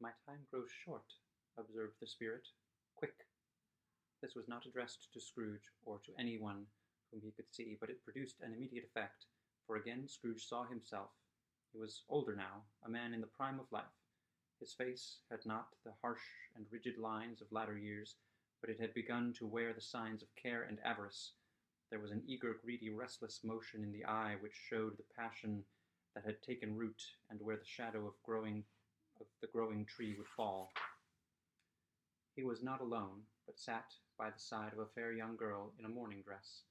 "My time grows short," observed the spirit. "Quick." This was not addressed to Scrooge, or to any one whom he could see, but it produced an immediate effect, for again Scrooge saw himself. He was older now, a man in the prime of life. His face had not the harsh and rigid lines of latter years, but it had begun to wear the signs of care and avarice. There was an eager, greedy, restless motion in the eye which showed the passion that had taken root, and where the shadow of the growing tree would fall. He was not alone, but sat by the side of a fair young girl in a mourning dress,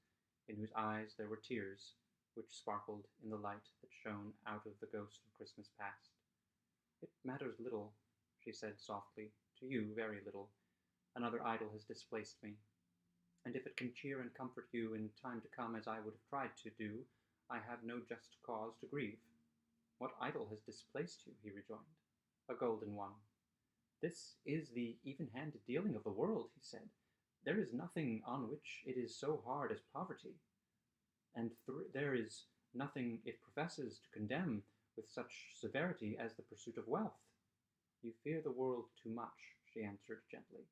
in whose eyes there were tears, which sparkled in the light that shone out of the ghost of Christmas past. "It matters little," she said softly, "to you very little. Another idol has displaced me, and if it can cheer and comfort you in time to come as I would have tried to do, I have no just cause to grieve." "What idol has displaced you?" he rejoined. "A golden one." "This is the even-handed dealing of the world," he said. "There is nothing on which it is so hard as poverty, and there is nothing it professes to condemn with such severity as the pursuit of wealth." "You fear the world too much," she answered gently.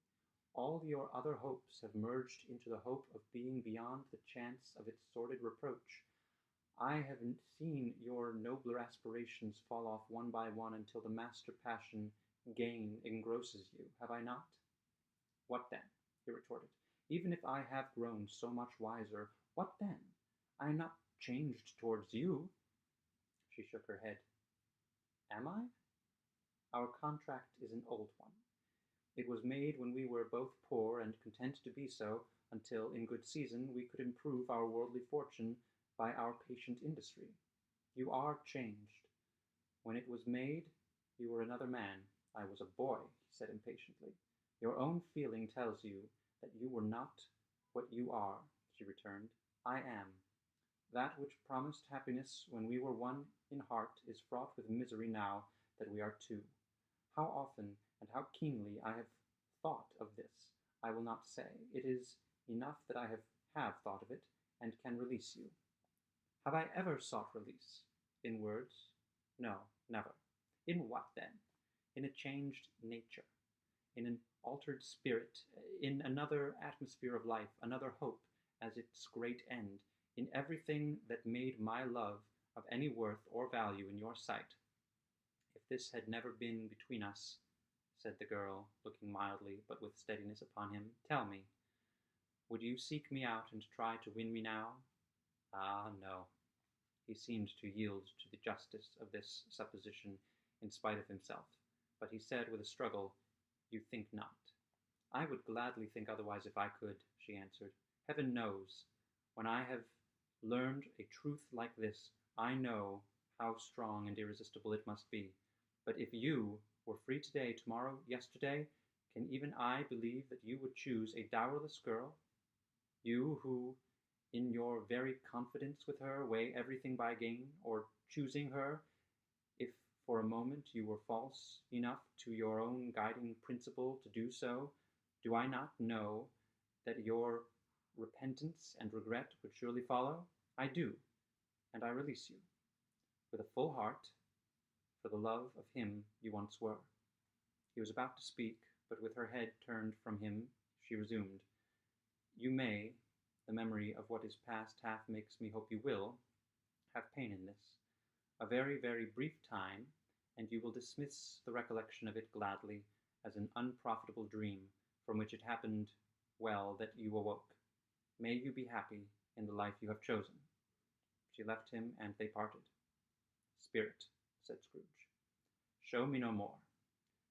"All your other hopes have merged into the hope of being beyond the chance of its sordid reproach. I have seen your nobler aspirations fall off one by one until the master passion, gain, engrosses you, have I not?" "What then?" he retorted. "Even if I have grown so much wiser, what then? I am not changed towards you." She shook her head. "Am I? Our contract is an old one. It was made when we were both poor and content to be so, until, in good season, we could improve our worldly fortune by our patient industry. You are changed. When it was made, you were another man. I was a boy," he said impatiently. "Your own feeling tells you that you were not what you are," she returned. "I am. That which promised happiness when we were one in heart is fraught with misery now that we are two. How often and how keenly I have thought of this, I will not say. It is enough that I have thought of it, and can release you." "Have I ever sought release?" "In words? No, never." "In what, then?" "In a changed nature, in an altered spirit, in another atmosphere of life, another hope as its great end, in everything that made my love of any worth or value in your sight." "If this had never been between us," said the girl, looking mildly but with steadiness upon him, "tell me, would you seek me out and try to win me now?" "Ah, no." He seemed to yield to the justice of this supposition in spite of himself, but he said with a struggle, "You think not." "I would gladly think otherwise if I could," she answered. "Heaven knows, when I have learned a truth like this, I know how strong and irresistible it must be. But if you were free today, tomorrow, yesterday, can even I believe that you would choose a dowerless girl? You who, in your very confidence with her, weigh everything by gain, or choosing her, if for a moment you were false enough to your own guiding principle to do so, do I not know that your repentance and regret would surely follow? I do, and I release you, with a full heart, for the love of him you once were." He was about to speak, but with her head turned from him, she resumed, "You may, the memory of what is past half makes me hope you will, have pain in this. A very, very brief time, and you will dismiss the recollection of it gladly, as an unprofitable dream, from which it happened well that you awoke. May you be happy in the life you have chosen." She left him, and they parted. "Spirit," said Scrooge, "show me no more.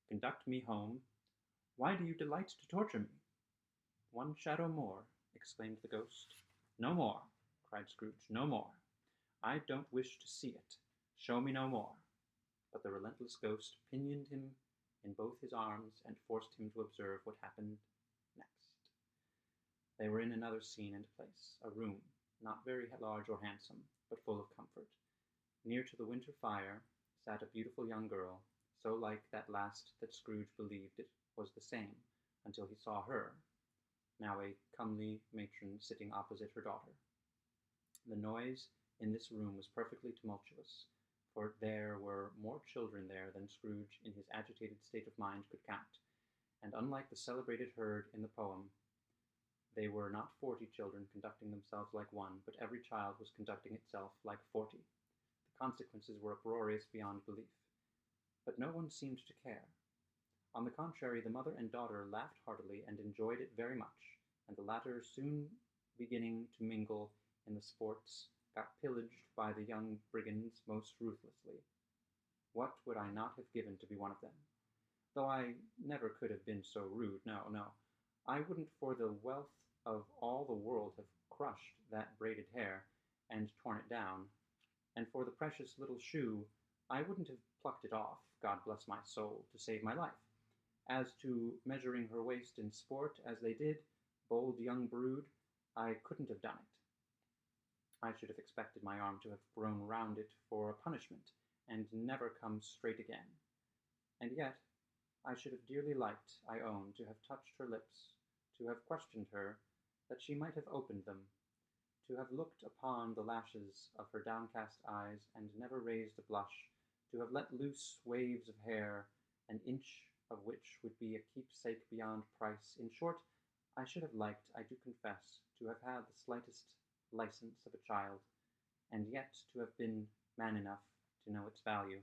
Conduct me home. Why do you delight to torture me?" "One shadow more," exclaimed the ghost. "No more," cried Scrooge, "no more. I don't wish to see it. Show me no more." But the relentless ghost pinioned him in both his arms and forced him to observe what happened next. They were in another scene and place, a room, not very large or handsome, but full of comfort. Near to the winter fire sat a beautiful young girl, so like that last that Scrooge believed it was the same, until he saw her, now a comely matron sitting opposite her daughter. The noise in this room was perfectly tumultuous, for there were more children there than Scrooge, in his agitated state of mind, could count, and unlike the celebrated herd in the poem, they were not 40 children conducting themselves like one, but every child was conducting itself like 40. The consequences were uproarious beyond belief. But no one seemed to care. On the contrary, the mother and daughter laughed heartily and enjoyed it very much, and the latter, soon beginning to mingle in the sports, got pillaged by the young brigands most ruthlessly. What would I not have given to be one of them? Though I never could have been so rude, no, I wouldn't for the wealth of all the world have crushed that braided hair and torn it down, and for the precious little shoe I wouldn't have plucked it off, God bless my soul, to save my life. As to measuring her waist in sport, as they did, bold young brood, I couldn't have done it. I should have expected my arm to have grown round it for a punishment, and never come straight again. And yet I should have dearly liked, I own, to have touched her lips, to have questioned her, that she might have opened them, to have looked upon the lashes of her downcast eyes, and never raised a blush, to have let loose waves of hair, an inch of which would be a keepsake beyond price. In short, I should have liked, I do confess, to have had the slightest license of a child, and yet to have been man enough to know its value.